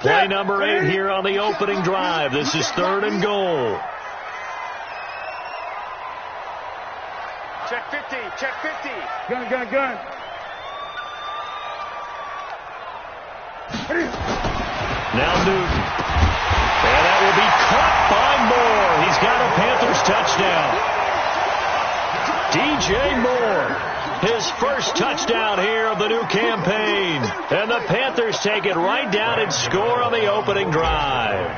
Play number 8 here on the opening drive. This is 3rd and goal. Check 50. Check 50. Gun. Now Newton. And that will be caught by Moore. He's got a Panthers touchdown. DJ Moore. His first touchdown here of the new campaign. And the Panthers take it right down and score on the opening drive.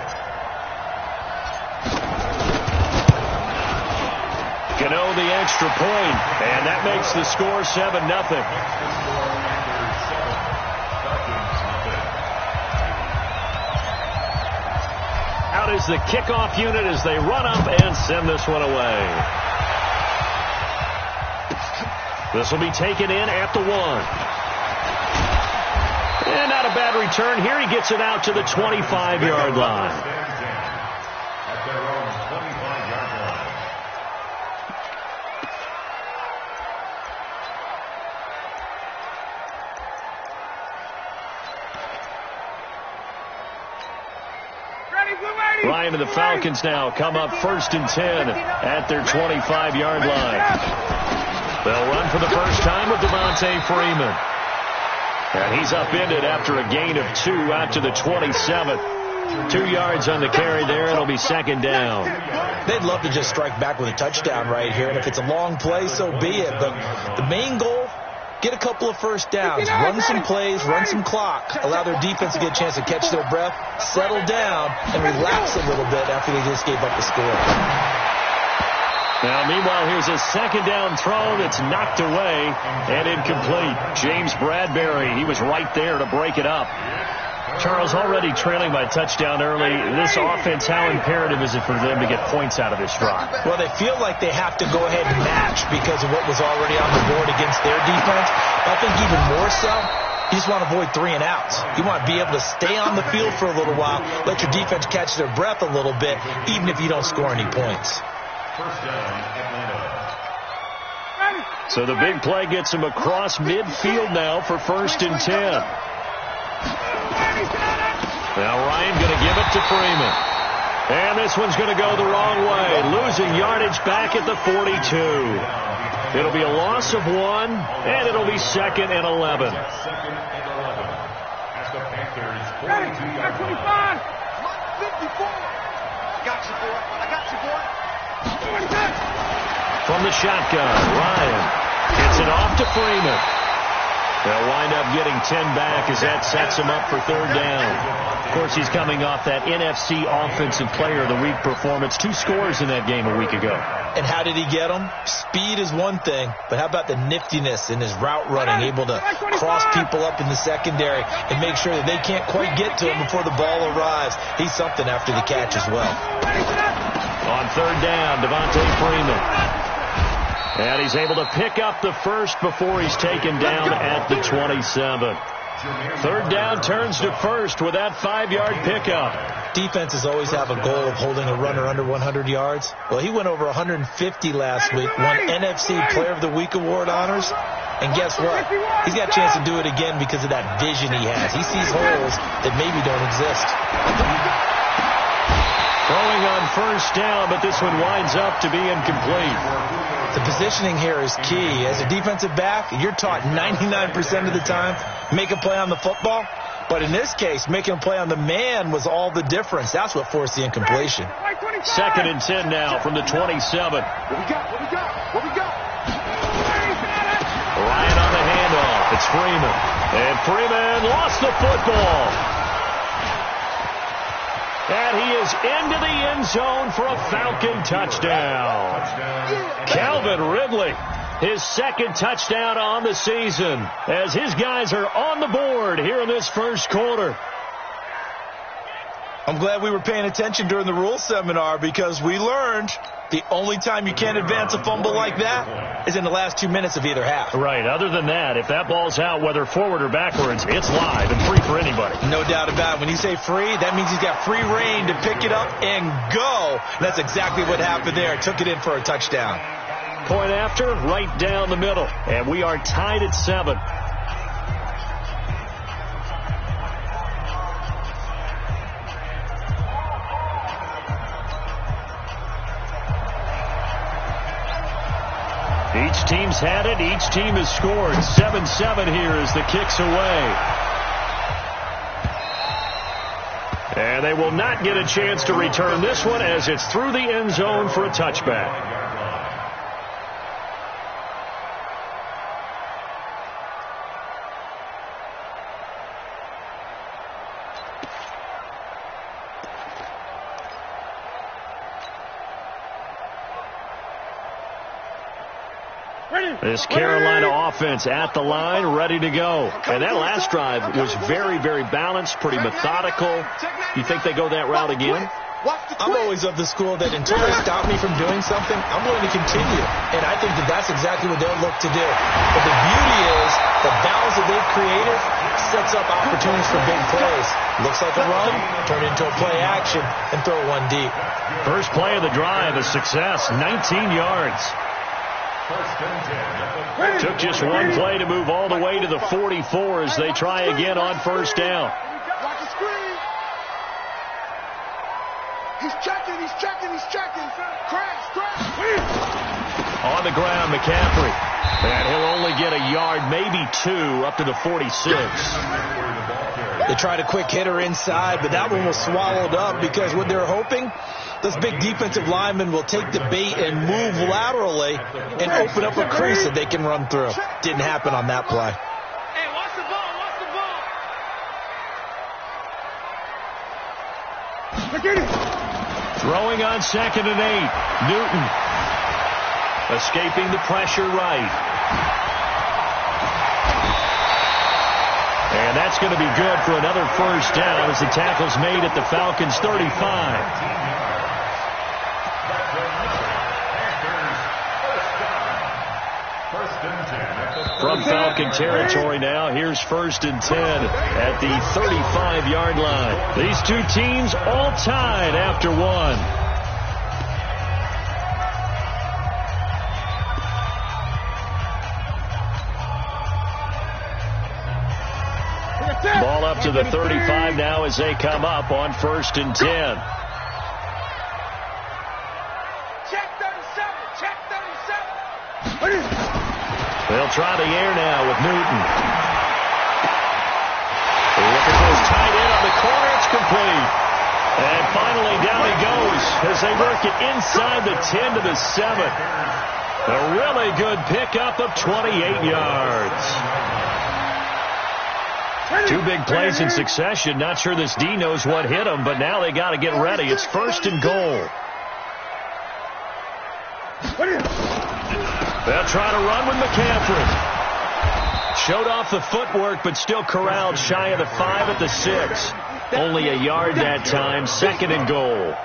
Cano the extra point, and that makes the score 7-0. Out is the kickoff unit as they run up and send this one away. This will be taken in at the 1. And not a bad return here. He gets it out to the 25-yard line. At their own 25-yard line. Ryan and the Falcons now come up 1st and 10 at their 25-yard line. They'll run for the first time with Devontae Freeman. And he's upended after a gain of 2 out to the 27. 2 yards on the carry there. It'll be 2nd down. They'd love to just strike back with a touchdown right here. And if it's a long play, so be it. But the main goal, get a couple of first downs, run some plays, run some clock, allow their defense to get a chance to catch their breath, settle down, and relax a little bit after they just gave up the score. Now, meanwhile, here's a 2nd down throw that's knocked away and incomplete. James Bradbury, he was right there to break it up. Charles, already trailing by touchdown early. This offense, how imperative is it for them to get points out of this drive? Well, they feel like they have to go ahead and match because of what was already on the board against their defense. I think even more so, you just want to avoid 3 and outs. You want to be able to stay on the field for a little while, let your defense catch their breath a little bit, even if you don't score any points. First down, Atlanta. So the big play gets him across midfield now for 1st and 10. Now Ryan going to give it to Freeman. And this one's going to go the wrong way. Losing yardage back at the 42. It'll be a loss of 1, and it'll be 2nd and 11. 2nd and 11. As the Panthers 42-yard line. 54. Got you, boy. I got you, boy. From the shotgun, Ryan gets it off to Freeman. They'll wind up getting 10 back as that sets him up for 3rd down. Of course, he's coming off that NFC Offensive Player of the Week performance. 2 scores in that game a week ago. And how did he get them? Speed is one thing, but how about the niftiness in his route running, able to cross people up in the secondary and make sure that they can't quite get to him before the ball arrives. He's something after the catch as well. On 3rd down, Devontae Freeman. And he's able to pick up the first before he's taken down at the 27. 3rd down turns to 1st with that 5-yard pickup. Defenses always have a goal of holding a runner under 100 yards. Well, he went over 150 last week, won NFC Player of the Week award honors. And guess what? He's got a chance to do it again because of that vision he has. He sees holes that maybe don't exist. Throwing on 1st down, but this one winds up to be incomplete. The positioning here is key. As a defensive back, you're taught 99% of the time, make a play on the football. But in this case, making a play on the man was all the difference. That's what forced the incompletion. 2nd and 10 now from the 27. What we got? Ryan on the handoff. It's Freeman. And Freeman lost the football. And he is into the end zone for a Falcon touchdown. Calvin Ridley, his 2nd touchdown on the season, as his guys are on the board here in this 1st quarter. I'm glad we were paying attention during the rules seminar because we learned the only time you can't advance a fumble like that is in the last 2 minutes of either half. Right. Other than that, if that ball's out, whether forward or backwards, it's live and free for anybody. No doubt about it. When you say free, that means he's got free reign to pick it up and go. That's exactly what happened there. Took it in for a touchdown. Point after, right down the middle. And we are tied at 7. Each team's had it. Each team has scored. 7-7 here as the kick's away. And they will not get a chance to return this one as it's through the end zone for a touchback. This Carolina offense at the line, ready to go. And that last drive was very, very balanced, pretty methodical. You think they go that route again? I'm always of the school that until they stop me from doing something, I'm going to continue. And I think that that's exactly what they'll look to do. But the beauty is the balance that they've created sets up opportunities for big plays. Looks like a run, turn it into a play action, and throw one deep. First play of the drive, a success, 19 yards. Took just one play to move all the way to the 44 as they try again on first down. Watch the screen. He's checking. Crash. On the ground, McCaffrey. And he'll only get a yard, maybe two, up to the 46. They tried a quick hitter inside, but that one was swallowed up because what they're hoping, those big defensive linemen will take the bait and move laterally and open up a crease that they can run through. Didn't happen on that play. Hey, watch the ball. Look at it. Throwing on 2nd and 8. Newton. Escaping the pressure right. And that's going to be good for another first down as the tackle's made at the Falcons' 35. From Falcon territory now, here's 1st and 10 at the 35-yard line. These two teams all tied after one. Ball up to the 35 now as they come up on 1st and 10. Check 37. They'll try the air now with Newton. Looking for his tight end on the corner. It's complete. And finally down he goes as they work it inside the 10 to the 7. A really good pickup of 28 yards. Two big plays in succession. Not sure this D knows what hit him, but now they got to get ready. It's 1st and goal. They'll try to run with McCaffrey. Showed off the footwork, but still corralled shy of the 5 at the 6. Only a yard that time. 2nd and goal.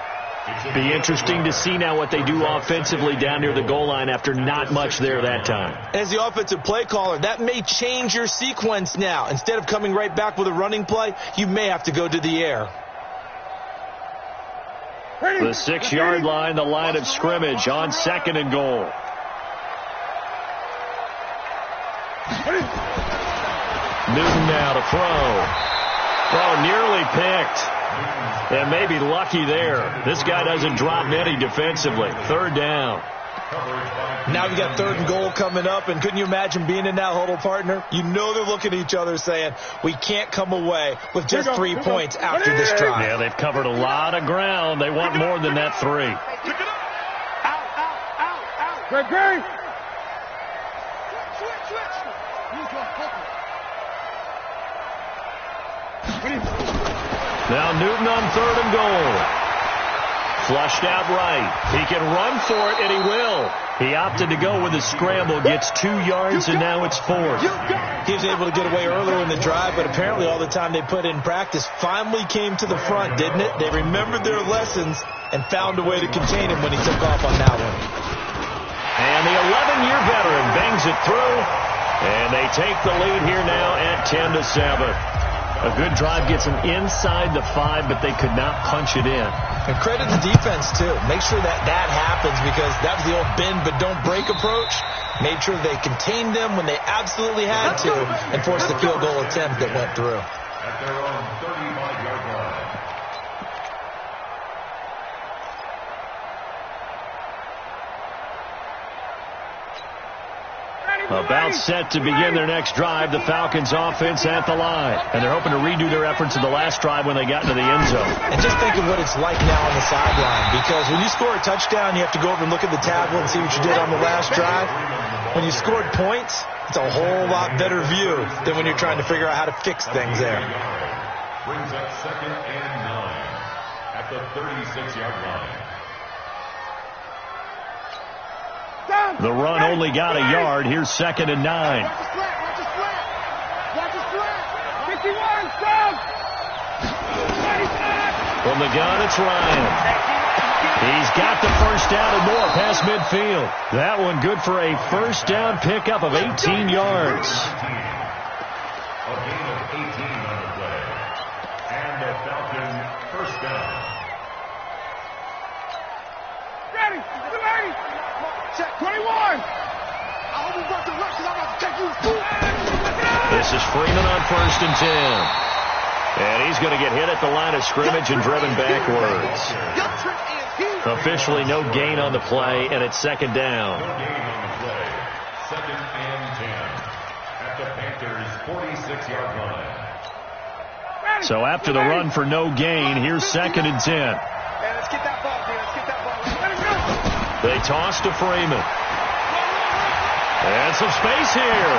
Be interesting to see now what they do offensively down near the goal line after not much there that time. As the offensive play caller, that may change your sequence now. Instead of coming right back with a running play, you may have to go to the air. The 6-yard line, the line of scrimmage on 2nd and goal. Newton now to throw. Oh, nearly picked. And maybe lucky there. This guy doesn't drop many defensively. 3rd down. Now we got 3rd and goal coming up, and couldn't you imagine being in that huddle, partner? You know they're looking at each other saying, we can't come away with just 3 points after this drive. Yeah, they've covered a lot of ground. They want more than that 3. Out. Great. Now Newton on 3rd and goal. Flushed out right. He can run for it, and he will. He opted to go with a scramble, gets 2 yards, and now it's 4th. He was able to get away earlier in the drive, but apparently all the time they put in practice finally came to the front, didn't it? They remembered their lessons and found a way to contain him when he took off on that one. And the 11-year veteran bangs it through, and they take the lead here now at 10-7. A good drive gets them inside the 5, but they could not punch it in. And credit the defense, too. Make sure that happens because that was the old bend but don't break approach. Made sure they contained them when they absolutely had to and forced the field goal attempt that went through. At their own 35-yard line. About set to begin their next drive, the Falcons offense at the line. And they're hoping to redo their efforts of the last drive when they got into the end zone. And just think of what it's like now on the sideline, because when you score a touchdown, you have to go over and look at the tablet and see what you did on the last drive. When you scored points, it's a whole lot better view than when you're trying to figure out how to fix things there. Brings up 2nd and 9 at the 36-yard line. The run only got a yard. Here's 2nd and 9. Watch the flat. Watch the flat. 51, stop. From the gun, it's Ryan. He's got the first down and more past midfield. That one good for a first down pickup of 18 yards. A gain of 18 on the play. And the Falcon first down. Ready. Check 21. I hope you brought the rush because I'm about to take you through. This is Freeman on 1st and 10. And he's going to get hit at the line of scrimmage and driven backwards. Officially no gain on the play, and it's 2nd down. No gain on the play. 2nd and 10 at the Panthers' 46-yard line. So after the run for no gain, here's 2nd and 10. Let's get that ball, man. Let's get that ball. They toss to Freeman. And some space here.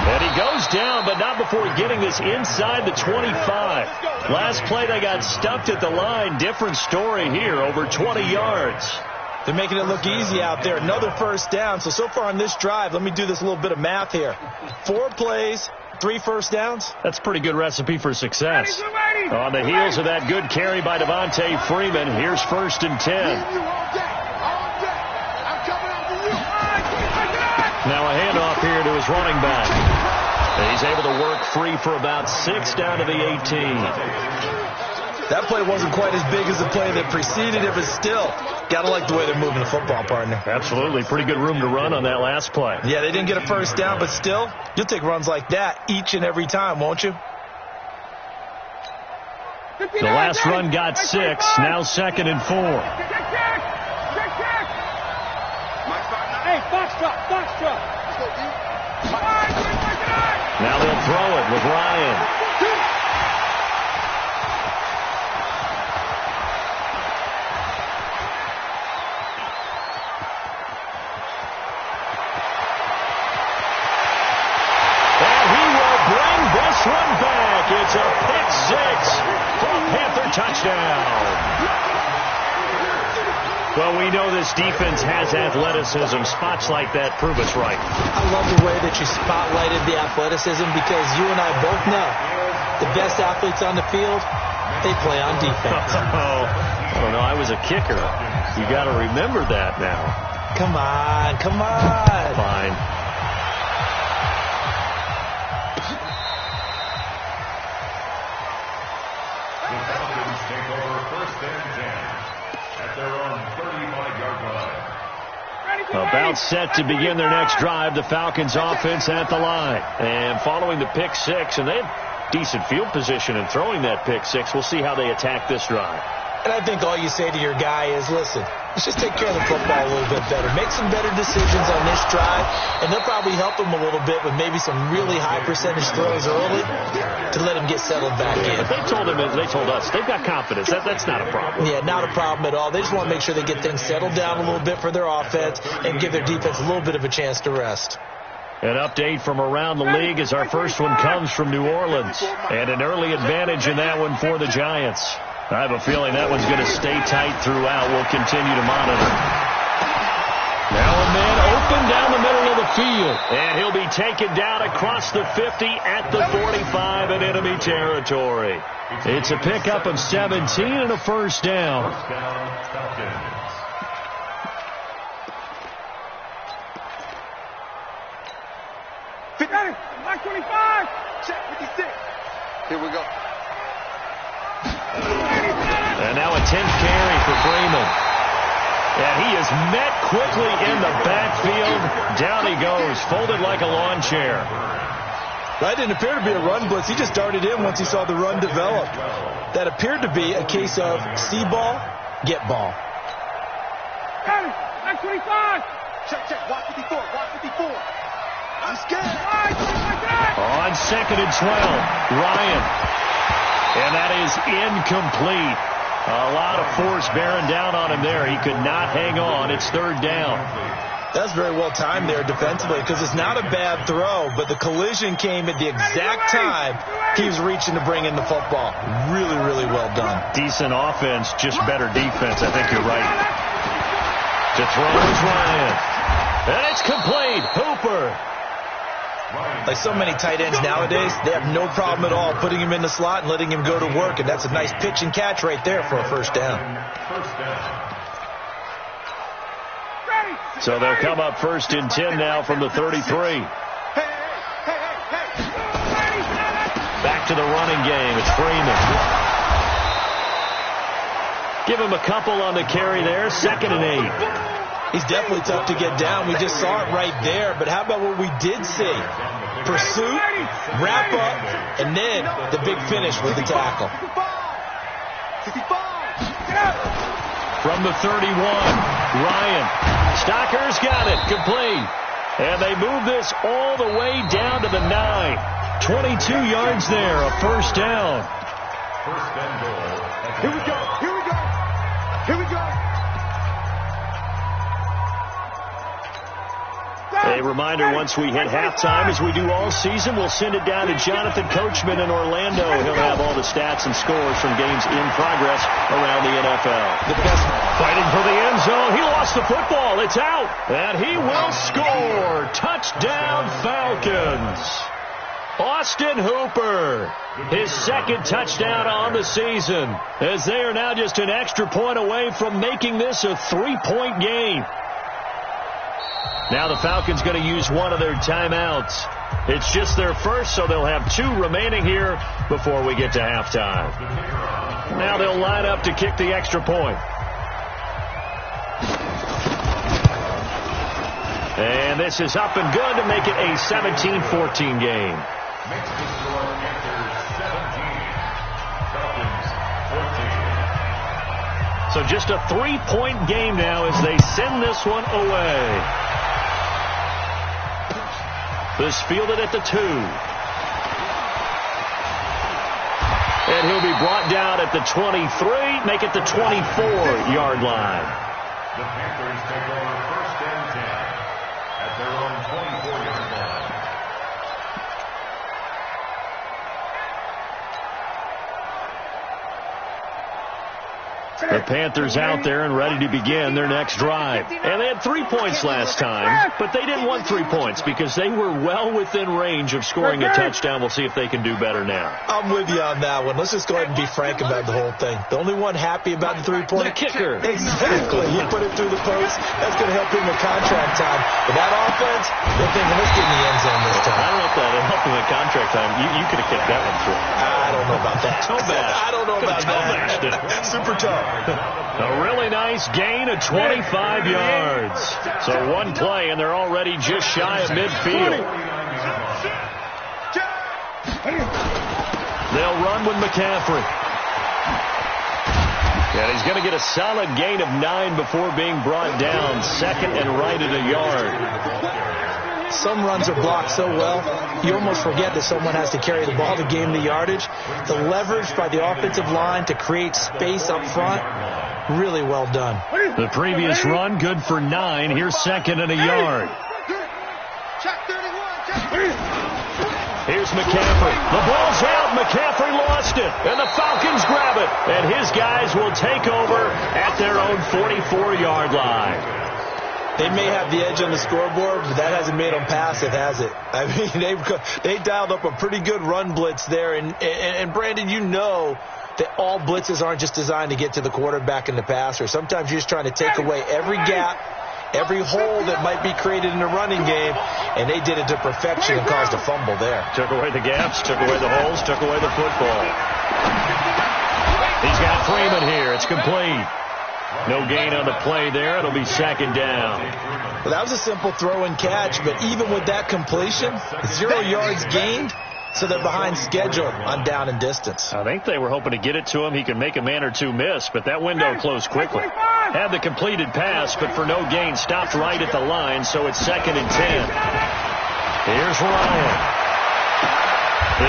And he goes down, but not before getting this inside the 25. Last play, they got stuffed at the line. Different story here, over 20 yards. They're making it look easy out there. Another first down. So far on this drive, let me do this little bit of math here. 4 plays, 3 first downs. That's a pretty good recipe for success. On the heels of that good carry by Devontae Freeman, here's 1st and 10. Now a handoff here to his running back. And he's able to work free for about 6 down to the 18. That play wasn't quite as big as the play that preceded it, but still, got to like the way they're moving the football, partner. Absolutely. Pretty good room to run on that last play. Yeah, they didn't get a first down, but still, you'll take runs like that each and every time, won't you? The last run got 6. Now 2nd and 4. Hey, box drop. Now they'll throw it with Ryan. And he will bring this one back. It's a pick 6 for a Panther touchdown. Well, we know this defense has athleticism. Spots like that prove us right. I love the way that you spotlighted the athleticism, because you and I both know the best athletes on the field, they play on defense. I don't know. I was a kicker. You got to remember that now. Come on. Fine. The Falcons take over 1st and 10 at their own 35-yard line. About set to begin their next drive, the Falcons offense at the line. And following the pick 6, and they have decent field position in throwing that pick 6. We'll see how they attack this drive. And I think all you say to your guy is, listen, let's just take care of the football a little bit better. Make some better decisions on this drive, and they'll probably help him a little bit with maybe some really high percentage throws early to let him get settled back in. But they told us, they've got confidence. That's not a problem. Yeah, not a problem at all. They just want to make sure they get things settled down a little bit for their offense and give their defense a little bit of a chance to rest. An update from around the league as our first one comes from New Orleans. And an early advantage in that one for the Giants. I have a feeling that one's going to stay tight throughout. We'll continue to monitor. Now a man open down the middle of the field. And he'll be taken down across the 50 at the 45 in enemy territory. It's a pickup of 17 and a first down. First down, Falcons. Black 25. Check 56. Here we go. And now a 10th carry for Freeman. And he is met quickly in the backfield. Down he goes, folded like a lawn chair. That didn't appear to be a run blitz. He just darted in once he saw the run develop. That appeared to be a case of see ball, get ball. Black 25. Check. Watch 54. On 2nd and 12, Ryan. And that is incomplete. A lot of force bearing down on him there. He could not hang on. It's 3rd down. That's very well timed there defensively because it's not a bad throw, but the collision came at the exact time he was reaching to bring in the football. Really, really well done. Decent offense, just better defense. I think you're right. To throw is Ryan. And it's complete. Hooper. Like so many tight ends nowadays, they have no problem at all putting him in the slot and letting him go to work, and that's a nice pitch and catch right there for a 1st down. So they'll come up 1st and 10 now from the 33. Back to the running game. It's Freeman. Give him a couple on the carry there. 2nd and 8. He's definitely tough to get down. We just saw it right there. But how about what we did see? Pursuit, wrap up, and then the big finish with the tackle. From the 31, Ryan. Stocker's got it. Complete. And they move this all the way down to the 9. 22 yards there. A 1st down. Here we go. Here we go. Here we go. A reminder, once we hit halftime, as we do all season, we'll send it down to Jonathan Coachman in Orlando. He'll have all the stats and scores from games in progress around the NFL. The best fighting for the end zone. He lost the football. It's out. And he will score. Touchdown, Falcons. Austin Hooper, his 2nd touchdown on the season, as they are now just an extra point away from making this a 3-point game. Now the Falcons going to use one of their timeouts. It's just their first, so they'll have 2 remaining here before we get to halftime. Now they'll line up to kick the extra point. And this is up and good to make it a 17-14 game. Makes the score Panthers 17, Falcons 14. So just a 3-point game now as they send this one away. This fielded at the 2. And he'll be brought down at the 23, make it the 24-yard line. The Panthers take over 1st and 10 at their own 24-yard line. The Panthers out there and ready to begin their next drive. And they had 3 points last time, but they didn't want 3 points because they were well within range of scoring a touchdown. We'll see if they can do better now. I'm with you on that one. Let's just go ahead and be frank about the whole thing. The only one happy about the 3-point the kicker. Exactly. You put it through the post. That's going to help him with contract time. But that offense, they're thinking, let's get in the end zone this time. I don't know if that will help him with contract time. You could have kicked that one through. I don't know about that. I don't know about that. Super tough. A really nice gain of 25 yards. So one play, and they're already just shy of midfield. They'll run with McCaffrey. And he's going to get a solid gain of 9 before being brought down. 2nd and right at a yard. Some runs are blocked so well, you almost forget that someone has to carry the ball to gain the yardage. The leverage by the offensive line to create space up front, really well done. The previous run, good for 9. Here's 2nd and a yard. Here's McCaffrey. The ball's out. McCaffrey lost it. And the Falcons grab it. And his guys will take over at their own 44-yard line. They may have the edge on the scoreboard, but that hasn't made them pass it, has it? I mean, they dialed up a pretty good run blitz there. And Brandon, you know that all blitzes aren't just designed to get to the quarterback and the passer. Sometimes you're just trying to take away every gap, every hole that might be created in the running game, and they did it to perfection and caused a fumble there. Took away the gaps, took away the holes, took away the football. He's got Freeman here. It's complete. No gain on the play there. It'll be 2nd down. Well, that was a simple throw and catch, but even with that completion, 0 yards gained, so they're behind schedule on down and distance. I think they were hoping to get it to him. He can make a man or two miss, but that window closed quickly. Had the completed pass, but for no gain, stopped right at the line, so it's 2nd and 10. Here's Ryan.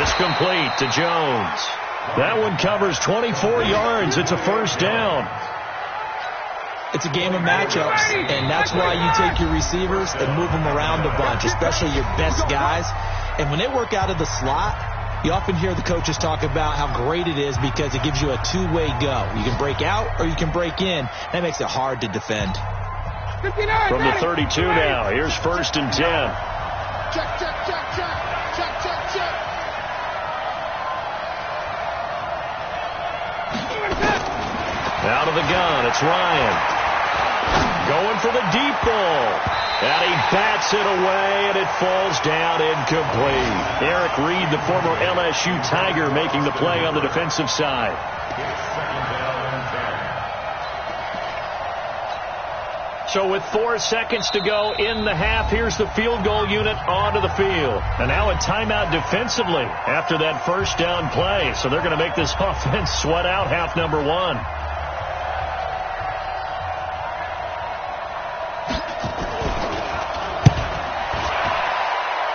It's complete to Jones. That one covers 24 yards. It's a first down. It's a game of matchups, and that's why you take your receivers and move them around a bunch, especially your best guys. And when they work out of the slot, you often hear the coaches talk about how great it is because it gives you a two-way go. You can break out or you can break in. That makes it hard to defend. From the 32 now, here's 1st and 10. Check, check, check, check. Check, check, check. Out of the gun, it's Ryan. Going for the deep ball. And he bats it away, and it falls down incomplete. Eric Reed, the former LSU Tiger, making the play on the defensive side. So with 4 seconds to go in the half, here's the field goal unit onto the field. And now a timeout defensively after that first down play. So they're going to make this offense sweat out half number 1.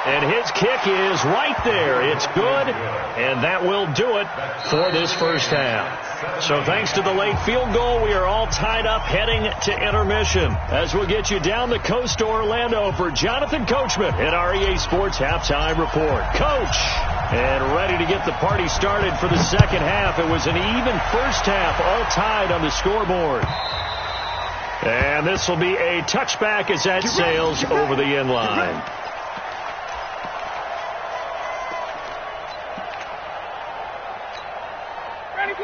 And his kick is right there. It's good, and that will do it for this first half. So thanks to the late field goal, we are all tied up heading to intermission. As we'll get you down the coast to Orlando for Jonathan Coachman at our EA Sports Halftime Report. Coach, and ready to get the party started for the second half. It was an even first half, all tied on the scoreboard. And this will be a touchback as that sails over the end line.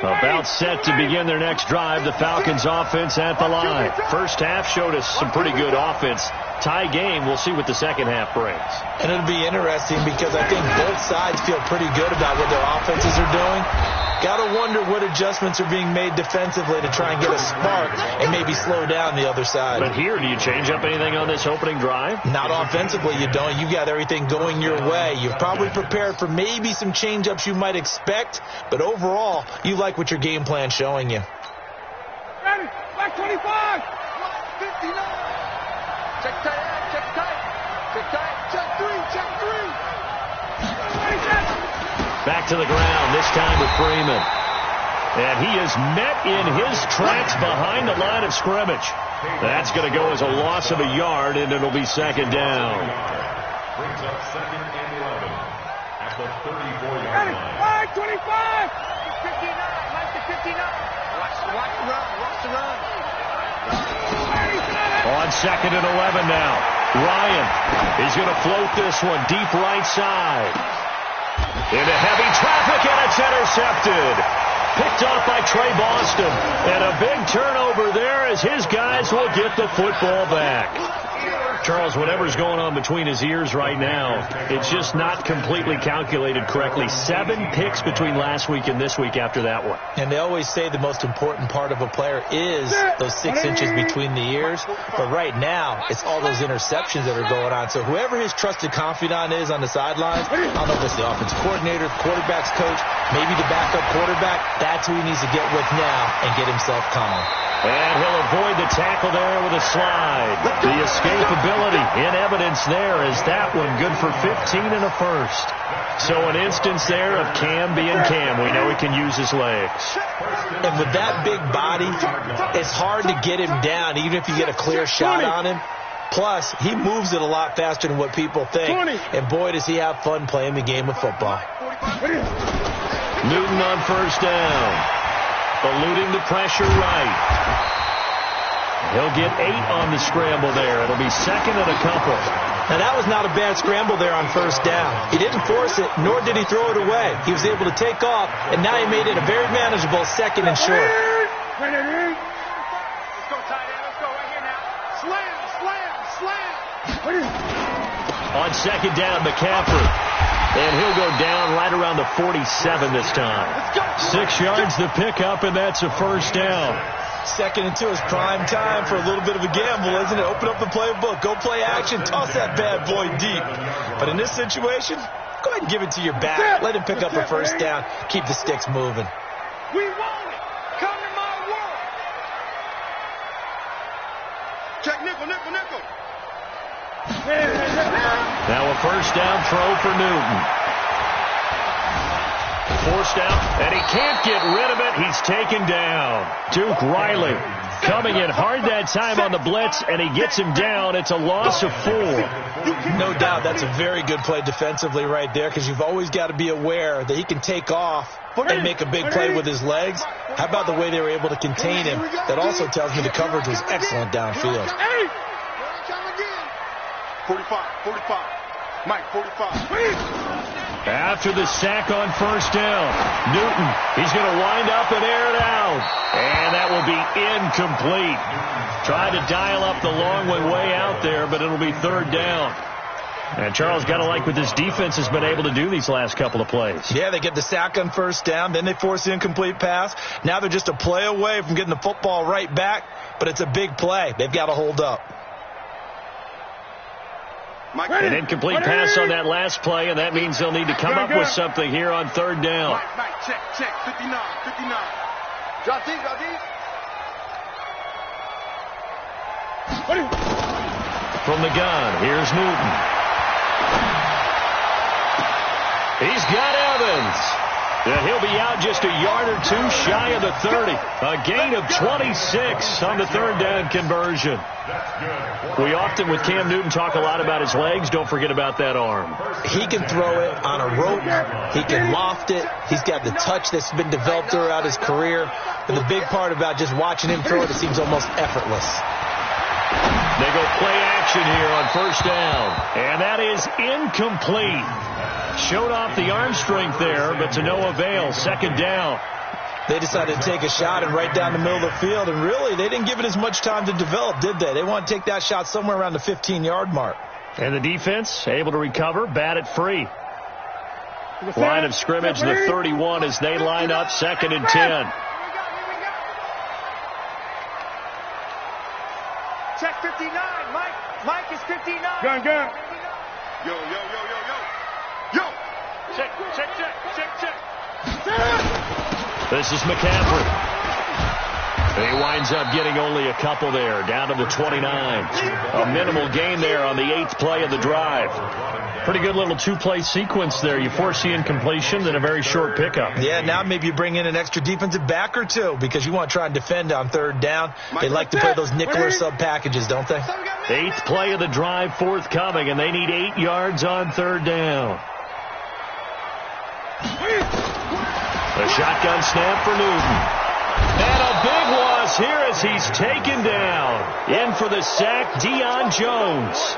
About set to begin their next drive, the Falcons offense at the line. First half showed us some pretty good offense. Tie game, we'll see what the second half brings. And it'll be interesting because I think both sides feel pretty good about what their offenses are doing. Got to wonder what adjustments are being made defensively to try and get a spark and maybe slow down the other side. But here, do you change up anything on this opening drive? Not offensively, you don't. You've got everything going your way. You've probably prepared for maybe some change-ups you might expect, but overall, you like what your game plan's showing you. Ready, back 25. 59. Check tight, check tight. Check tight, check 3, check 3. Back to the ground, this time with Freeman. And he is met in his tracks behind the line of scrimmage. That's going to go as a loss of a yard, and it'll be second down. Brings up 2nd and 11 at the 34-yard line. 25. 59, like the 59. Watch the run, watch the run. On 2nd and 11 now. Ryan is going to float this one deep right side. Into heavy traffic, and it's intercepted. Picked off by Trey Boston. And a big turnover there as his guys will get the football back. Charles, whatever's going on between his ears right now, it's just not completely calculated correctly. 7 picks between last week and this week after that one. And they always say the most important part of a player is those 6 inches between the ears. But right now, it's all those interceptions that are going on. So whoever his trusted confidant is on the sidelines, I don't know if it's the offense coordinator, quarterback's coach, maybe the backup quarterback, that's who he needs to get with now and get himself calm. And he'll avoid the tackle there with a slide. The escapability in evidence there is that one good for 15 and a first. So an instance there of Cam being Cam. We know he can use his legs. And with that big body, it's hard to get him down, even if you get a clear shot on him. Plus, he moves it a lot faster than what people think. And boy, does he have fun playing the game of football. Newton on first down. Eluding the pressure right. He'll get 8 on the scramble there. It'll be second and a couple. Now, that was not a bad scramble there on first down. He didn't force it, nor did he throw it away. He was able to take off, and now he made it a very manageable second and short. Let's go, tight end. Let's go right here now. Slam. On second down, McCaffrey. And he'll go down right around the 47 this time. 6 yards the pickup, and that's a first down. 2nd and 2 is prime time for a little bit of a gamble, isn't it? Open up the playbook. Go play action. Toss that bad boy deep. But in this situation, go ahead and give it to your back. Let him pick up a first down. Keep the sticks moving. We want it. Come to my world. Check nickel. Now a first down throw for Newton. Forced out, and he can't get rid of it. He's taken down. Duke Riley coming in hard that time on the blitz, and he gets him down. It's a loss of 4. No doubt that's a very good play defensively right there, because you've always got to be aware that he can take off and make a big play with his legs. How about the way they were able to contain him? That also tells me the coverage was excellent downfield. 45. Mike, 45. After the sack on first down, Newton, he's going to wind up and air it out. And that will be incomplete. Tried to dial up the long one way out there, but it'll be third down. And Charles, got to like what this defense has been able to do these last couple of plays. Yeah, they get the sack on first down, then they force the incomplete pass. Now they're just a play away from getting the football right back, but it's a big play. They've got to hold up. An incomplete pass on that last play, and that means they'll need to come up with something here on third down. Mike, check, 59. Drop deep. From the gun, here's Newton. He's got Evans. And he'll be out just a yard or two shy of the 30. A gain of 26 on the third down conversion. We often, with Cam Newton, talk a lot about his legs. Don't forget about that arm. He can throw it on a rope. He can loft it. He's got the touch that's been developed throughout his career. And the big part about just watching him throw it seems almost effortless. They go play action here on first down. And that is incomplete. Showed off the arm strength there, but to no avail. Second down. They decided to take a shot and right down the middle of the field, and really, they didn't give it as much time to develop, did they? They want to take that shot somewhere around the 15-yard mark. And the defense able to recover, bat it free. Line of scrimmage, the 31 as they line up, 2nd and 10. Check 59, Mike is 59. Gun. Yo. Check. This is McCaffrey. He winds up getting only a couple there, down to the 29. A minimal gain there on the 8th play of the drive. Pretty good little two-play sequence there. You force the incompletion, then a very short pickup. Yeah, now maybe you bring in an extra defensive back or two because you want to try and defend on third down. They like to play those nickel or sub packages, don't they? 8th play of the drive forthcoming, and they need 8 yards on third down. A shotgun snap for Newton. And a big loss here as he's taken down. In for the sack, Deion Jones.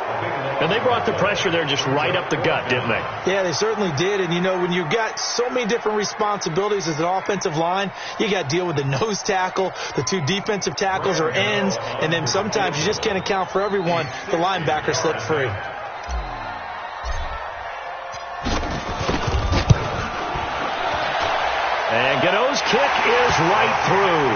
And they brought the pressure there just right up the gut, didn't they? Yeah, they certainly did. And, you know, when you've got so many different responsibilities as an offensive line, you got to deal with the nose tackle, the 2 defensive tackles or ends, and then sometimes you just can't account for everyone. The linebacker slipped free. And Gano's kick is right through.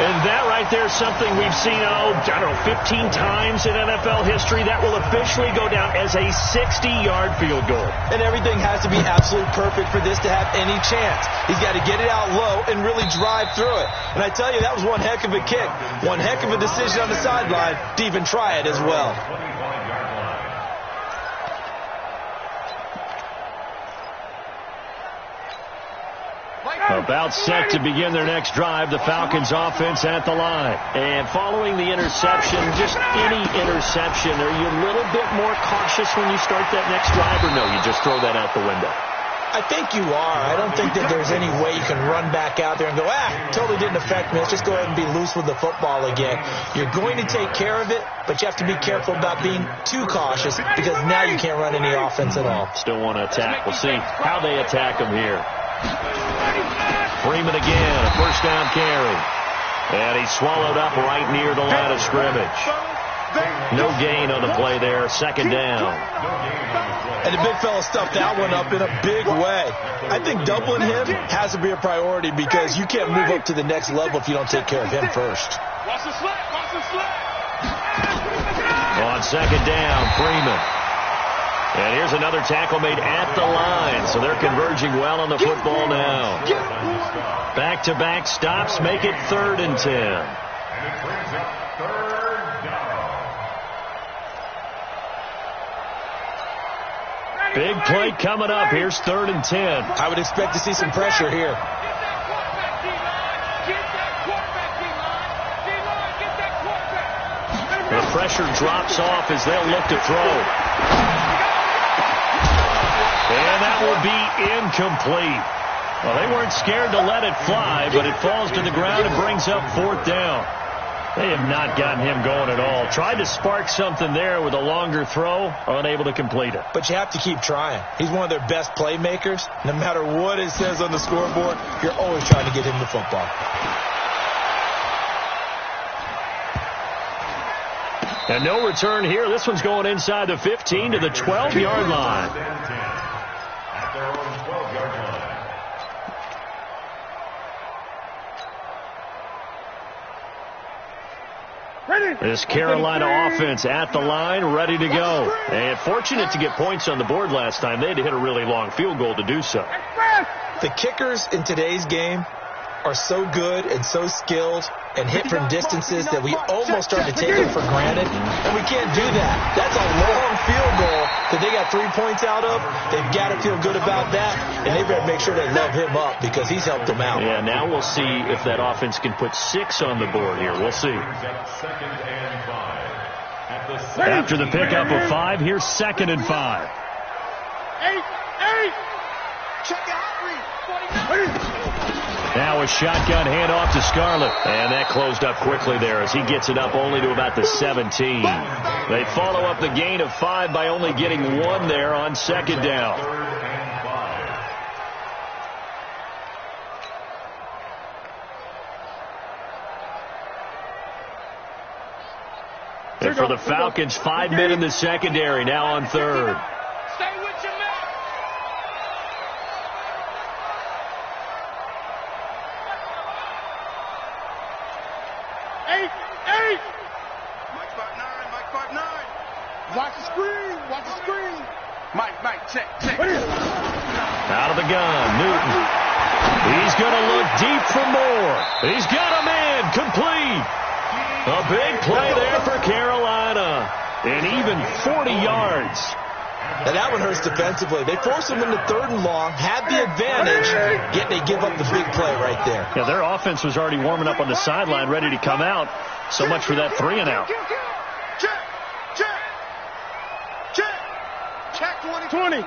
And that right there is something we've seen, 15 times in NFL history. That will officially go down as a 60-yard field goal. And everything has to be absolutely perfect for this to have any chance. He's got to get it out low and really drive through it. And I tell you, that was one heck of a kick. One heck of a decision on the sideline to even try it as well. About set to begin their next drive, the Falcons offense at the line. And following the interception, just any interception, are you a little bit more cautious when you start that next drive, or no, you just throw that out the window? I think you are. I don't think that there's any way you can run back out there and go, totally didn't affect me. Let's just go ahead and be loose with the football again. You're going to take care of it, but you have to be careful about being too cautious because now you can't run any offense at all. Still want to attack. We'll see how they attack them here. Freeman again, a first down carry. And he's swallowed up right near the line of scrimmage. No gain on the play there, second down. And the big fella stuffed that one up in a big way. I think doubling him has to be a priority because you can't move up to the next level if you don't take care of him first. On second down, Freeman. And here's another tackle made at the line, so they're converging well on the football now. Back-to-back stops make it 3rd and 10. Big play coming up. Here's 3rd and 10. I would expect to see some pressure here. The pressure drops off as they'll look to throw. And that will be incomplete. Well, they weren't scared to let it fly, but it falls to the ground and brings up 4th down. They have not gotten him going at all. Tried to spark something there with a longer throw, unable to complete it. But you have to keep trying. He's one of their best playmakers. No matter what it says on the scoreboard, you're always trying to get him the football. And no return here. This one's going inside the 15 to the 12-yard line. At their own 12-yard line. This Carolina offense at the line, ready to go. And fortunate to get points on the board last time. They had to hit a really long field goal to do so. The kickers in today's game are so good and so skilled and hit from distances that we almost start to take them for granted. And we can't do that. That's a long field goal that they got 3 points out of. They've got to feel good about that. And they've got to make sure they love him up because he's helped them out. Yeah, now we'll see if that offense can put 6 on the board here. We'll see. After the pickup of 5, here's 2nd and 5. 8. Check it out. Now a shotgun handoff to Scarlett. And that closed up quickly there as he gets it up only to about the 17. They follow up the gain of 5 by only getting 1 there on 2nd down. And for the Falcons, 5 men in the secondary now on 3rd. Stay with your man. 8. Mike 5'9". Watch the screen. Mike, check. Out of the gun, Newton. He's going to look deep for more. He's got a man, complete. A big play there for Carolina. And even 40 yards. And that one hurts defensively. They force him into 3rd and long, have the advantage, yet they give up the big play right there. Yeah, their offense was already warming up on the sideline, ready to come out. So much for that 3 and out. Check 20.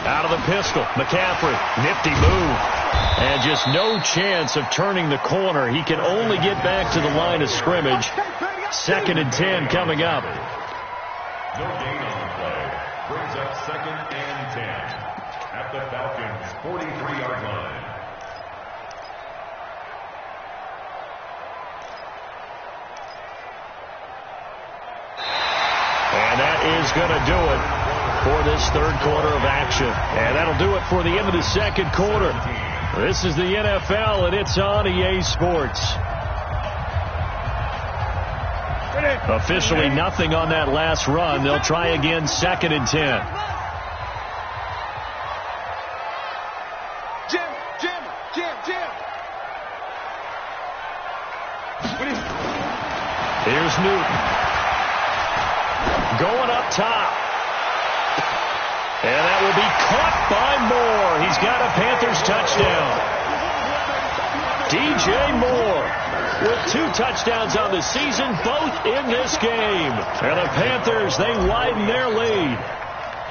Out of the pistol, McCaffrey, nifty move. And just no chance of turning the corner. He can only get back to the line of scrimmage. 2nd and 10 coming up. No gain on the play. Brings up 2nd and 10 at the Falcons' 43-yard line. And that is going to do it for this 3rd quarter of action. And that'll do it for the end of the 2nd quarter. This is the NFL, and it's on EA Sports. Officially nothing on that last run. They'll try again 2nd and 10. Jim. Here's Newton. Going up top. And that will be caught by Moore. He's got a Panthers touchdown. DJ Moore with 2 touchdowns on the season, both in this game. And the Panthers, they widen their lead.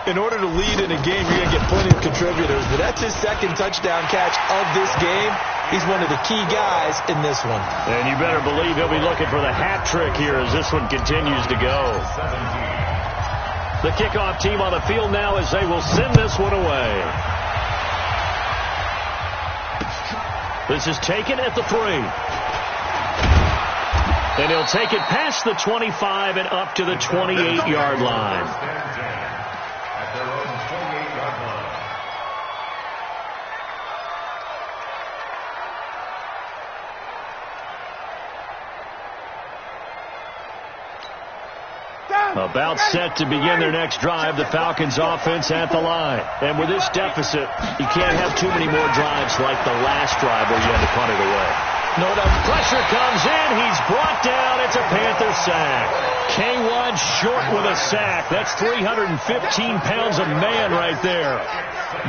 In order to lead in a game, you're going to get plenty of contributors, but that's his 2nd touchdown catch of this game. He's one of the key guys in this one. And you better believe he'll be looking for the hat trick here as this one continues to go. The kickoff team on the field now as they will send this one away. This is taken at the 3. And he'll take it past the 25 and up to the 28-yard line. At their own 28-yard line. About set to begin their next drive, the Falcons offense at the line. And with this deficit, you can't have too many more drives like the last drive where you had to punt it away. No doubt. Pressure comes in. He's brought down. It's a Panther sack. K1 short with a sack. That's 315 pounds of man right there.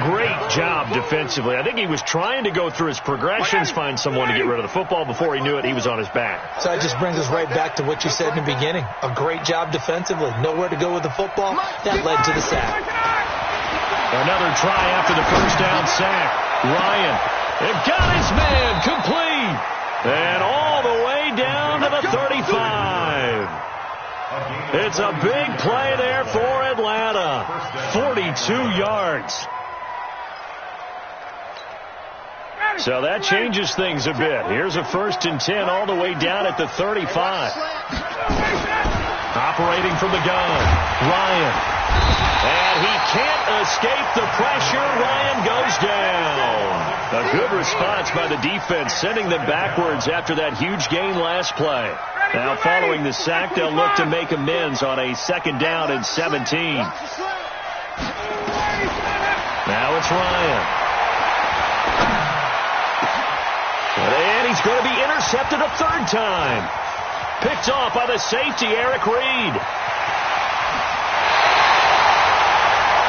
Great job defensively. I think he was trying to go through his progressions, find someone to get rid of the football. Before he knew it, he was on his back. So that just brings us right back to what you said in the beginning. A great job defensively. Nowhere to go with the football. That led to the sack. Another try after the first down sack. Ryan, it got his man complete. And all the way down to the 35. It's a big play there for Atlanta. 42 yards. So that changes things a bit. Here's a 1st and 10 all the way down at the 35. Operating from the gun, Ryan. And he can't escape the pressure. Ryan goes down. A good response by the defense, sending them backwards after that huge gain last play. Now following the sack, they'll look to make amends on a 2nd down and 17. Now it's Ryan. And he's going to be intercepted a 3rd time. Picked off by the safety, Eric Reed.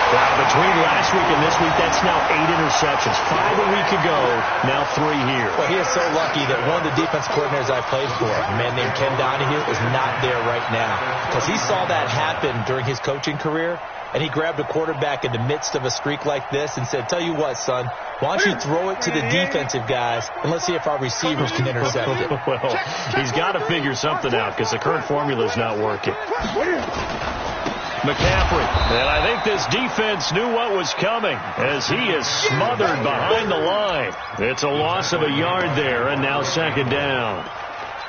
Now, between last week and this week, that's now 8 interceptions. 5 a week ago, now 3 here. Well, he is so lucky that one of the defense coordinators I played for, a man named Ken Donahue, is not there right now. Because he saw that happen during his coaching career, and he grabbed a quarterback in the midst of a streak like this and said, tell you what, son, why don't you throw it to the defensive guys, and let's see if our receivers can intercept it. Well, he's got to figure something out because the current formula is not working. McCaffrey, and I think this defense knew what was coming as he is smothered behind the line. It's a loss of a yard there, and now 2nd down.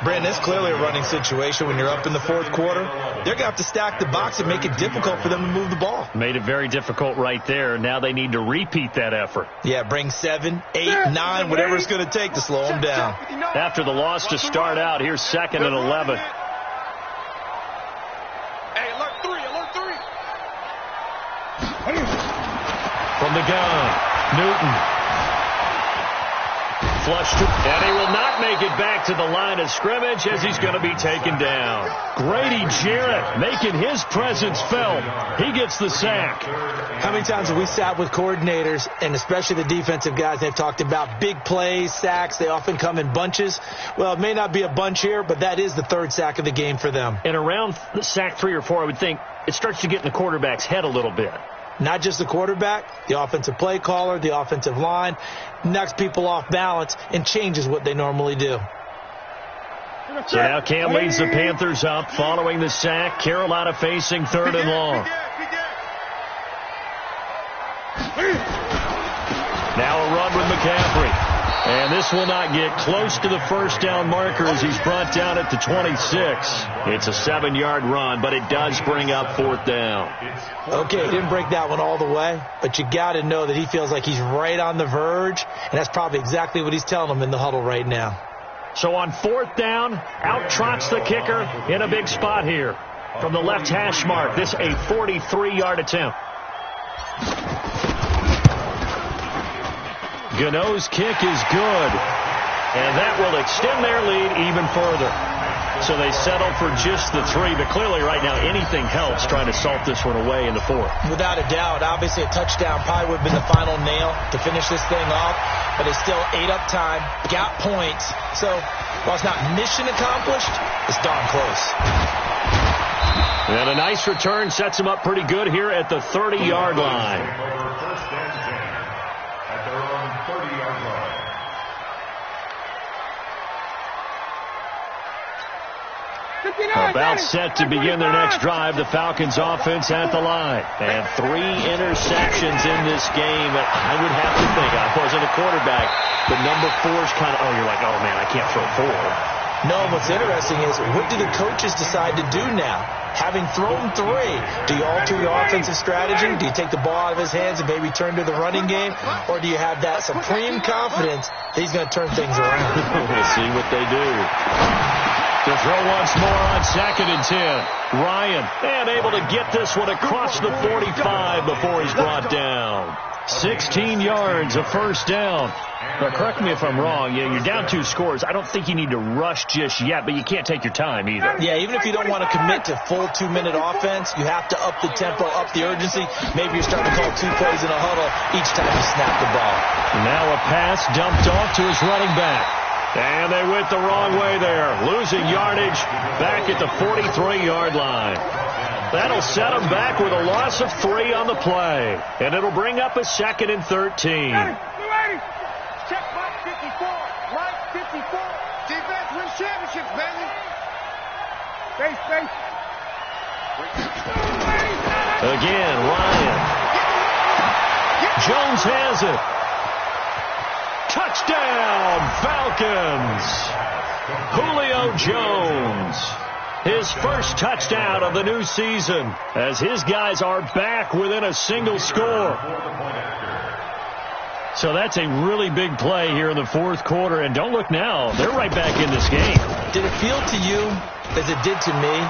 Brandon, it's clearly a running situation when you're up in the 4th quarter. They're going to have to stack the box and make it difficult for them to move the ball. Made it very difficult right there. Now they need to repeat that effort. Yeah, bring 7, 8, 9, whatever it's going to take to slow them down. After the loss to start out, here's 2nd and 11. From the gun, Newton. Flushed, and he will not make it back to the line of scrimmage as he's going to be taken down. Grady Jarrett making his presence felt. He gets the sack. How many times have we sat with coordinators, and especially the defensive guys, they've talked about big plays, sacks. They often come in bunches. Well, it may not be a bunch here, but that is the 3rd sack of the game for them. And around sack 3 or 4, I would think it starts to get in the quarterback's head a little bit. Not just the quarterback, the offensive play caller, the offensive line, knocks people off balance and changes what they normally do. So now Cam leads the Panthers up following the sack. Carolina facing 3rd and long. Now a run with McCaffrey. And this will not get close to the 1st down marker as he's brought down at the 26. It's a 7-yard run, but it does bring up 4th down. Okay, he didn't break that one all the way, but you got to know that he feels like he's right on the verge, and that's probably exactly what he's telling them in the huddle right now. So on 4th down, out trots the kicker in a big spot here. From the left hash mark, this a 43-yard attempt. Gano's kick is good, and that will extend their lead even further. So they settle for just the 3, but clearly right now anything helps trying to salt this one away in the 4th. Without a doubt, obviously a touchdown probably would have been the final nail to finish this thing off, but it's still 8 up time, got points. So while it's not mission accomplished, it's darn close. And a nice return sets him up pretty good here at the 30-yard line. About set to begin their next drive. The Falcons offense at the line. And 3 interceptions in this game. I would have to think, I wasn't a quarterback, but number 4's kind of, you're like, oh man, I can't throw 4. No, what's interesting is, what do the coaches decide to do now? Having thrown 3, do you alter your offensive strategy? Do you take the ball out of his hands and maybe turn to the running game? Or do you have that supreme confidence that he's going to turn things around? We'll see what they do. To throw once more on 2nd and 10. Ryan, and able to get this one across the 45 before he's brought down. 16 yards, a first down. Now, correct me if I'm wrong. Yeah, you're down 2 scores. I don't think you need to rush just yet, but you can't take your time either. Yeah, even if you don't want to commit to full 2-minute offense, you have to up the tempo, up the urgency. Maybe you're starting to call 2 plays in a huddle each time you snap the ball. Now a pass dumped off to his running back. And they went the wrong way there, losing yardage back at the 43-yard line. That'll set them back with a loss of 3 on the play. And it'll bring up a 2nd and 13. Check Mike 54. Mike 54. Defense wins championships, baby. Face. Again, Ryan. Jones has it. Touchdown, Falcons. Julio Jones. His first touchdown of the new season as his guys are back within a single score. So that's a really big play here in the 4th quarter. And don't look now, they're right back in this game. Did it feel to you, as it did to me,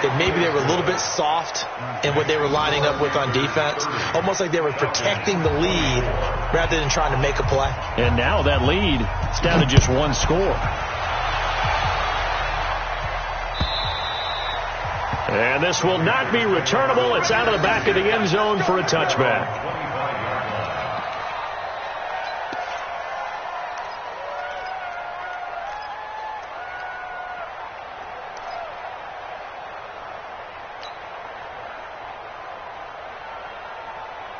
that maybe they were a little bit soft in what they were lining up with on defense? Almost like they were protecting the lead rather than trying to make a play. And now that lead is down to just 1 score. And this will not be returnable. It's out of the back of the end zone for a touchback.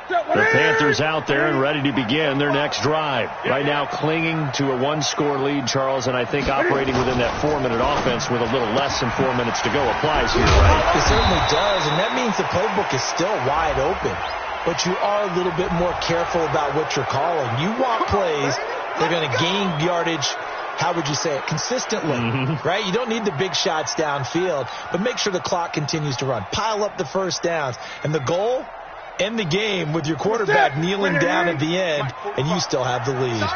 The Panthers out there and ready to begin their next drive. Right now clinging to a 1-score lead, Charles, and I think operating within that 4-minute offense with a little less than 4 minutes to go applies here, right? It certainly does, and that means the playbook is still wide open. But you are a little bit more careful about what you're calling. You want plays that are going to gain yardage, how would you say it, consistently, right? You don't need the big shots downfield, but make sure the clock continues to run. Pile up the first downs. And the goal? End the game with your quarterback kneeling down at the end, and you still have the lead. It's our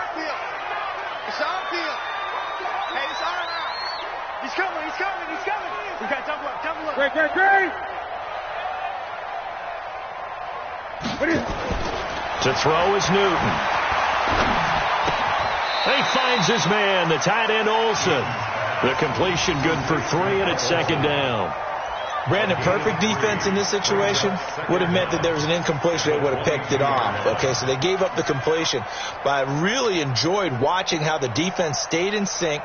field. Hey, it's our route. He's coming. We got double up. Great. To throw is Newton. He finds his man, the tight end Olsen. The completion good for 3, and it's 2nd down. Brandon, perfect defense in this situation would have meant that there was an incompletion. They would have picked it off. Okay, so they gave up the completion. But I really enjoyed watching how the defense stayed in sync,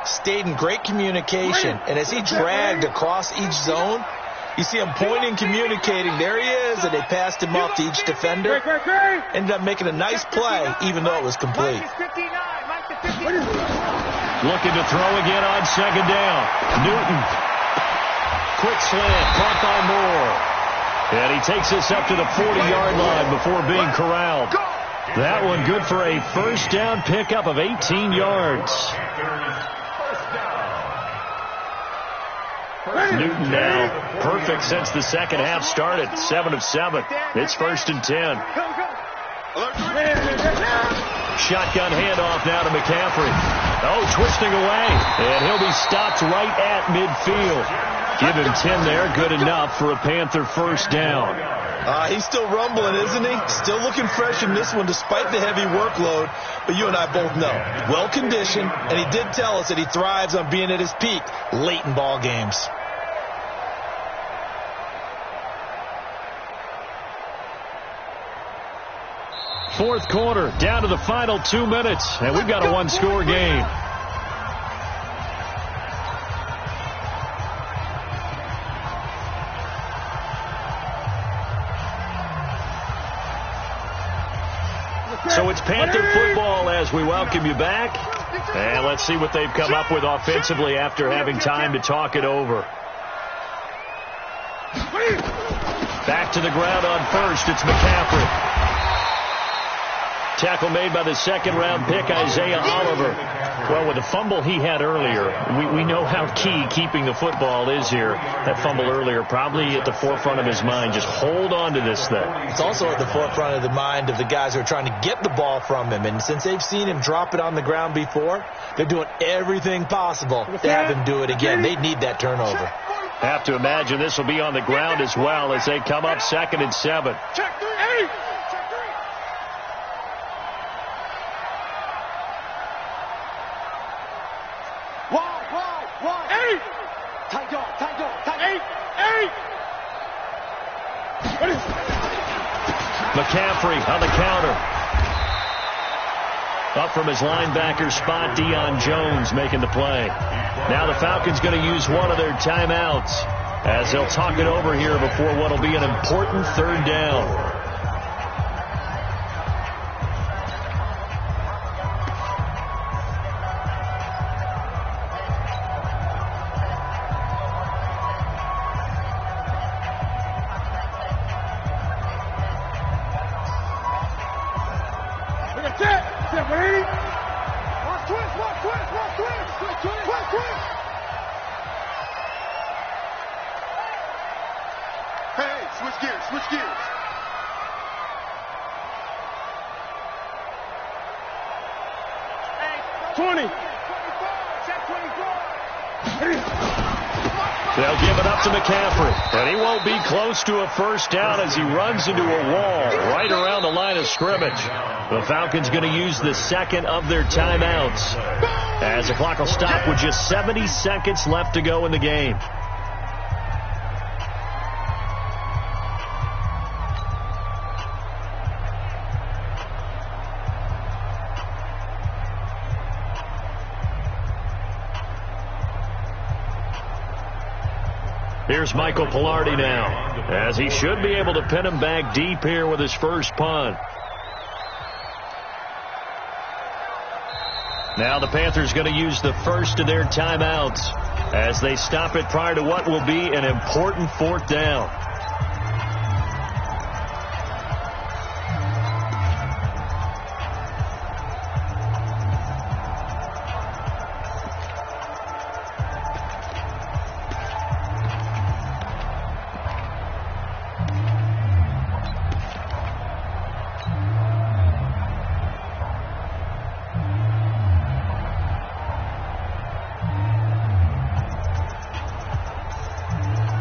stayed in great communication. And as he dragged across each zone, you see him pointing, communicating. There he is, and they passed him off to each defender. Ended up making a nice play, even though it was complete. Looking to throw again on 2nd down. Newton. Quick slant, caught by Moore. And he takes this up to the 40-yard line before being corralled. That one good for a first down pickup of 18 yards. Newton now perfect since the second half started. 7 of 7. It's 1st and 10. Shotgun handoff now to McCaffrey. Oh, twisting away. And he'll be stopped right at midfield. Give him 10 there. Good enough for a Panther first down. He's still rumbling, isn't he? Still looking fresh in this one despite the heavy workload. But you and I both know, well-conditioned, and he did tell us that he thrives on being at his peak late in ball games. Fourth quarter, down to the final 2 minutes, and we've got a 1-score game. So it's Panther football as we welcome you back. And let's see what they've come up with offensively after having time to talk it over. Back to the ground on first. It's McCaffrey. Tackle made by the 2nd-round pick, Isaiah Oliver. Well, with the fumble he had earlier, we know how key keeping the football is here. That fumble earlier probably at the forefront of his mind. Just hold on to this thing. It's also at the forefront of the mind of the guys who are trying to get the ball from him. And since they've seen him drop it on the ground before, they're doing everything possible to have him do it again. They need that turnover. Have to imagine this will be on the ground as well as they come up 2nd and 7. 8. Tight dog, tight dog, tight 8. McCaffrey on the counter. Up from his linebacker spot, Deion Jones making the play. Now the Falcons going to use one of their timeouts as they'll talk it over here before what will be an important third down. Hey, switch gears, switch gears. Hey, 20. 24, check 24. They'll give it up to McCaffrey, and he won't be close to a first down as he runs into a wall right around the line of scrimmage. The Falcons going to use the second of their timeouts as the clock will stop with just 70 seconds left to go in the game. Here's Michael Pilardi now, as he should be able to pin him back deep here with his first punt. Now the Panthers going to use the first of their timeouts as they stop it prior to what will be an important fourth down.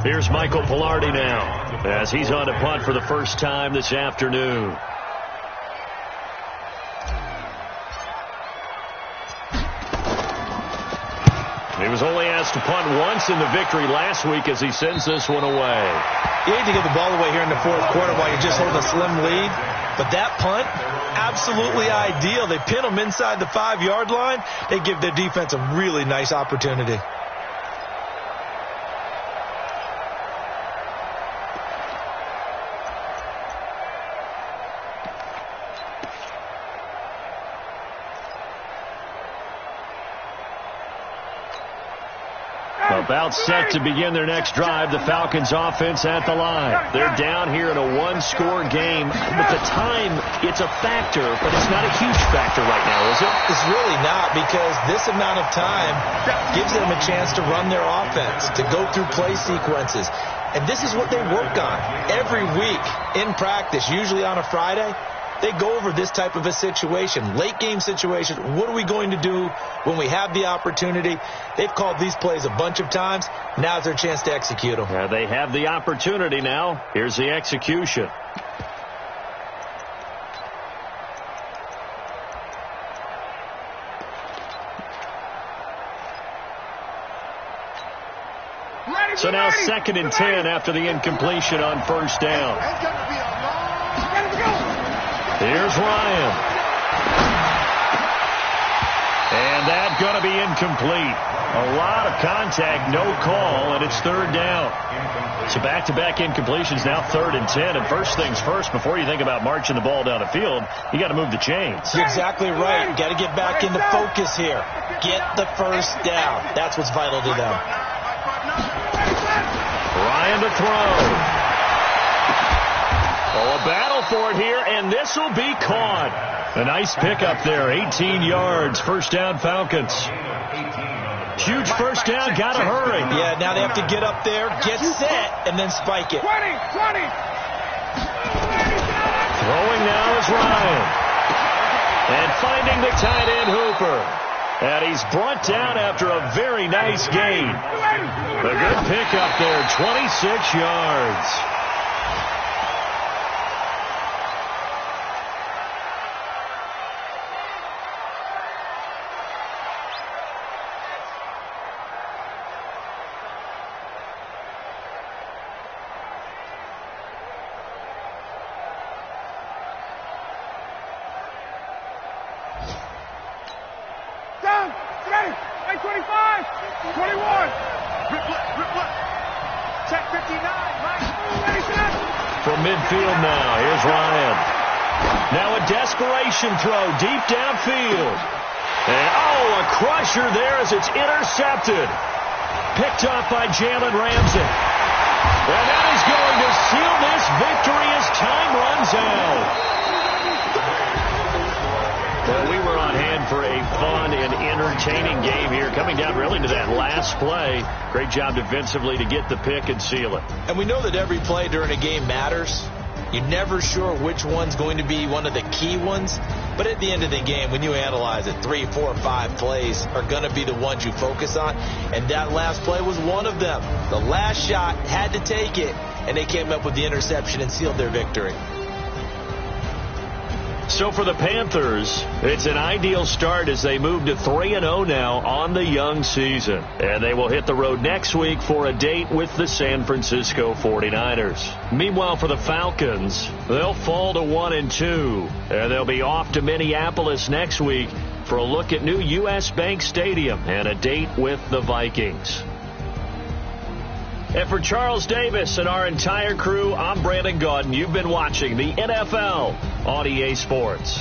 Here's Michael Pilardi now, as he's on to punt for the first time this afternoon. He was only asked to punt once in the victory last week as he sends this one away. You hate to give the ball away here in the fourth quarter while you just hold a slim lead, but that punt, absolutely ideal. They pin them inside the 5-yard line. They give their defense a really nice opportunity. About set to begin their next drive, the Falcons offense at the line. They're down here in a one-score game. With the time, it's a factor, but it's not a huge factor right now, is it? It's really not, because this amount of time gives them a chance to run their offense, to go through play sequences. And this is what they work on every week in practice, usually on a Friday. They go over this type of a situation, late game situation. What are we going to do when we have the opportunity? They've called these plays a bunch of times. Now's their chance to execute them. Yeah, they have the opportunity now. Here's the execution. So now 2nd and 10 after the incompletion on first down. Here's Ryan. And that's going to be incomplete. A lot of contact, no call, and it's 3rd down. So back-to-back incompletions, now 3rd and 10. And first things first, before you think about marching the ball down the field, you got to move the chains. You're exactly right. You got to get back into focus here. Get the first down. That's what's vital to them. Ryan to throw. Oh, a battle for it here, and this will be caught. A nice pickup there, 18 yards, first down Falcons. Huge first down, got to hurry. Yeah, now they have to get up there, get set, and then spike it. 20. Throwing now is Ryan. And finding the tight end Hooper. And he's brought down after a very nice gain. A good pickup there, 26 yards. Right 25. 21. Rip left. Check 59. Right. From midfield now, here's Ryan. Now a desperation throw deep downfield. And, a crusher there as it's intercepted. Picked off by Jalen Ramsey. And that is going to seal this victory as time runs out. Well, we were on hand for a fun and entertaining game here, coming down really to that last play. Great job defensively to get the pick and seal it. And we know that every play during a game matters. You're never sure which one's going to be one of the key ones. But at the end of the game, when you analyze it, 3, 4, 5 plays are going to be the ones you focus on. And that last play was one of them. The last shot had to take it, and they came up with the interception and sealed their victory. So for the Panthers, it's an ideal start as they move to 3-0 now on the young season. And they will hit the road next week for a date with the San Francisco 49ers. Meanwhile, for the Falcons, they'll fall to 1-2. And they'll be off to Minneapolis next week for a look at new U.S. Bank Stadium and a date with the Vikings. And for Charles Davis and our entire crew, I'm Brandon Gaudin. You've been watching the NFL on EA Sports.